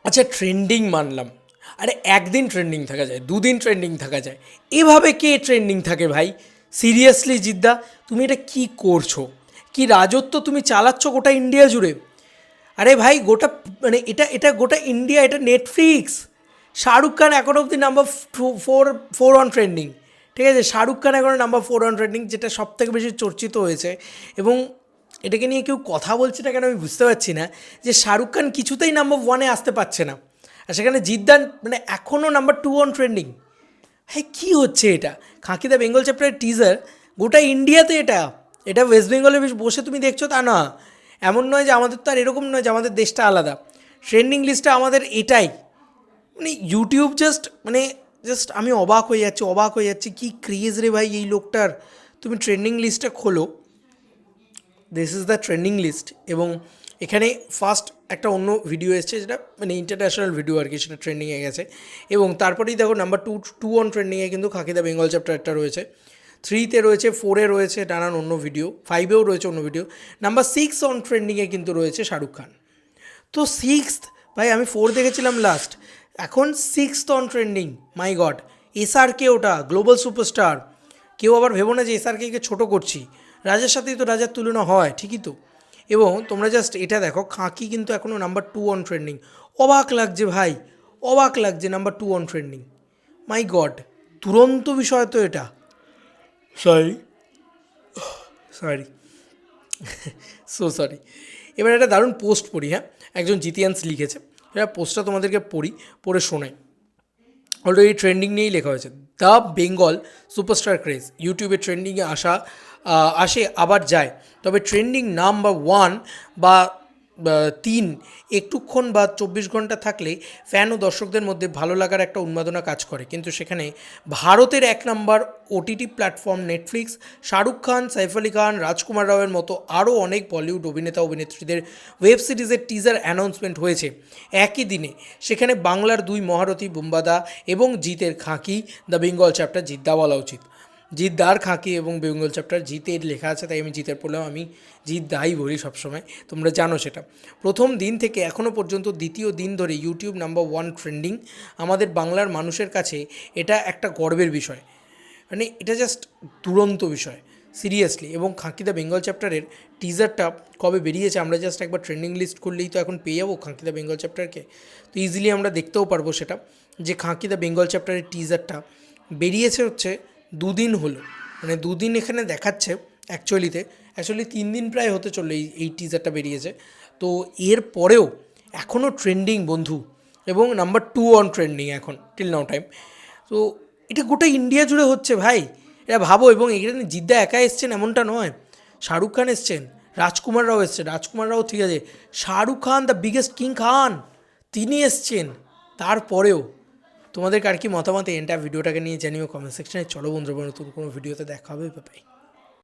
আচ্ছা ট্রেন্ডিং মানলাম, আরে একদিন ট্রেন্ডিং থাকা যায়, দুদিন ট্রেন্ডিং থাকা যায়, এভাবে কে ট্রেন্ডিং থাকে ভাই? সিরিয়াসলি জিদ্দা, তুমি এটা কি করছো? কি রাজত্ব তুমি চালাচ্ছ গোটা ইন্ডিয়া জুড়ে? আরে ভাই গোটা, মানে এটা এটা গোটা ইন্ডিয়া, এটা নেটফ্লিক্স। শাহরুখ খান এখন অব্দি number four, four on trending. ঠিক আছে, শাহরুখ খান এখন নাম্বার ফোর অন ট্রেন্ডিং, যেটা সব থেকে বেশি চর্চিত হয়েছে। এবং এটাকে নিয়ে কেউ কথা বলছে না কেন আমি বুঝতে পারছি না, যে শাহরুখ খান কিছুতেই নাম্বার ওয়ানে আসতে পারছে না, আর সেখানে জিদ্দান মানে এখনও নাম্বার টু অন ট্রেন্ডিং। হ্যাঁ কী হচ্ছে এটা? খাঁকি দ্য বেঙ্গল চ্যাপ্টারের টিজার গোটা ইন্ডিয়াতে, এটা এটা ওয়েস্ট বেঙ্গলে বসে তুমি দেখছো তা না। এমন নয় যে আমাদের, তো আর এরকম নয় যে আমাদের দেশটা আলাদা, ট্রেন্ডিং লিস্টটা আমাদের এটাই। মানে ইউটিউব জাস্ট মানে জাস্ট আমি অবাক হয়ে যাচ্ছি, অবাক হয়ে যাচ্ছি, কী ক্রেজ রে ভাই এই লোকটার। তুমি ট্রেন্ডিং লিস্টটা খোলো, this is the trending list, এবং এখানে ফার্স্ট একটা অন্য ভিডিও এসছে, যেটা মানে ইন্টারন্যাশনাল ভিডিও আর কি, সেটা ট্রেন্ডিংয়ে গেছে। এবং তারপরেই দেখো নাম্বার টু, টু অন ট্রেন্ডিংয়ে কিন্তু খাকি দ্য বেঙ্গল চ্যাপ্টার একটা রয়েছে, থ্রিতে রয়েছে, ফোরে রয়েছে নানান অন্য ভিডিও, ফাইভেও রয়েছে অন্য ভিডিও। নাম্বার সিক্স অন ট্রেন্ডিংয়ে কিন্তু রয়েছে শাহরুখ খান। তো সিক্সথ, ভাই আমি ফোর দেখেছিলাম লাস্ট, এখন sixth on trending, my god. SRK ওটা গ্লোবাল সুপারস্টার, কেউ আবার ভেবো না যে এসআরকে ছোটো করছি, রাজার সাথেই তো রাজার তুলনা হয়, ঠিকই তো। এবং তোমরা জাস্ট এটা দেখো, খাঁকি কিন্তু এখনও নাম্বার টু অন ট্রেন্ডিং। অবাক লাগছে ভাই, অবাক লাগছে, number two on trending, my god. দুরন্ত বিষয় তো এটা। Sorry, sorry, so sorry. এবার একটা দারুণ পোস্ট পড়ি, হ্যাঁ, একজন জিতিয়ান্স লিখেছে, এটা পোস্টটা তোমাদেরকে পড়ি, পড়ে শোনাই। অলরেডি ট্রেন্ডিং নিয়েই লেখা হয়েছে, দ্য বেঙ্গল সুপারস্টার ক্রেজ ইউটিউবে ট্রেন্ডিংয়ে আসে আবার যায়, তবে ট্রেন্ডিং নাম্বার ওয়ান বা তিন একটুক্ষণ বা 24 ঘন্টা থাকলে ফ্যান ও দর্শকদের মধ্যে ভালো লাগার একটা উন্মাদনা কাজ করে, কিন্তু সেখানে ভারতের এক নম্বর OTT platform Netflix, Shahrukh Khan, Saif Ali Khan, রাজকুমার রাওয়ের মতো আরও অনেক বলিউড অভিনেতা অভিনেত্রীদের ওয়েব সিরিজের টিজার অ্যানাউন্সমেন্ট হয়েছে একই দিনে। সেখানে বাংলার দুই মহারথী বুম্বাদা এবং জিতের খাঁকি দ্য বেঙ্গল চ্যাপ্টার, জিদ্দা বলা উচিত, জিদ্দার খাঁকি এবং বেঙ্গল চ্যাপ্টার, জিতের লেখা আছে তাই আমি জিতের পড়লাম, আমি জিদ্দাই বলি সবসময়, তোমরা জানো সেটা। প্রথম দিন থেকে এখনও পর্যন্ত দ্বিতীয় দিন ধরে ইউটিউব নাম্বার ওয়ান ট্রেন্ডিং, আমাদের বাংলার মানুষের কাছে এটা একটা গর্বের বিষয়, মানে এটা জাস্ট দুরন্ত বিষয় সিরিয়াসলি। এবং খাঁকি দ্য বেঙ্গল চ্যাপ্টারের টিজারটা কবে বেরিয়েছে, আমরা জাস্ট একবার ট্রেন্ডিং লিস্ট করলেই তো এখন পেয়ে যাবো খাঁকি দ্য বেঙ্গল চ্যাপ্টারকে, তো ইজিলি আমরা দেখতেও পারবো সেটা, যে খাঁকি দ্য বেঙ্গল চ্যাপ্টারের টিজারটা বেরিয়েছে হচ্ছে দুদিন হলো, মানে দুদিন এখানে দেখাচ্ছে, অ্যাকচুয়ালি 3 দিন প্রায় হতে চললো এই টিজারটা বেরিয়েছে। তো এর পরেও এখনও ট্রেন্ডিং বন্ধু, এবং নাম্বার টু অন ট্রেন্ডিং এখন টিল নাও টাইম। তো এটা গোটা ইন্ডিয়া জুড়ে হচ্ছে ভাই, এটা ভাবো। এবং এখানে জিদ্দা একা এসছেন এমনটা নয়, শাহরুখ খান এসছেন, রাজকুমার রাও এসছে, রাজকুমার রাও ঠিক আছে, Shahrukh Khan the biggest king খান তিনি এসছেন। তারপরেও তোমাদের কার কি মতামত, এন্টার ভিডিওটাকে নিয়ে জানিও কমেন্ট সেকশনে। চলো বন্ধুরা, নতুন কোনো ভিডিওতে দেখা হবে, বাই।